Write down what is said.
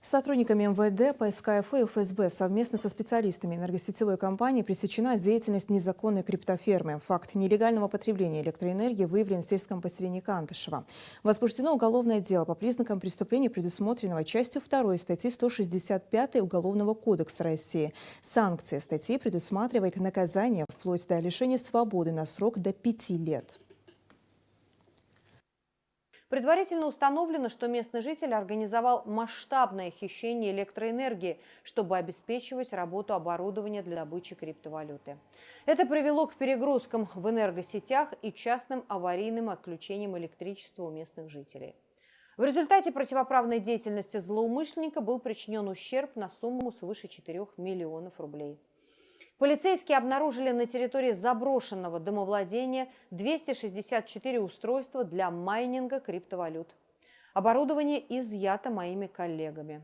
С сотрудниками МВД, ПСКФ и ФСБ совместно со специалистами энергосетевой компании пресечена деятельность незаконной криптофермы. Факт нелегального потребления электроэнергии выявлен в сельском поселении Кантышево. Возбуждено уголовное дело по признакам преступления, предусмотренного частью 2 статьи 165 Уголовного кодекса России. Санкция статьи предусматривает наказание вплоть до лишения свободы на срок до 5 лет. Предварительно установлено, что местный житель организовал масштабное хищение электроэнергии, чтобы обеспечивать работу оборудования для добычи криптовалюты. Это привело к перегрузкам в энергосетях и частным аварийным отключениям электричества у местных жителей. В результате противоправной деятельности злоумышленника был причинен ущерб на сумму свыше 4 миллионов рублей. Полицейские обнаружили на территории заброшенного домовладения 264 устройства для майнинга криптовалют. Оборудование изъято моими коллегами.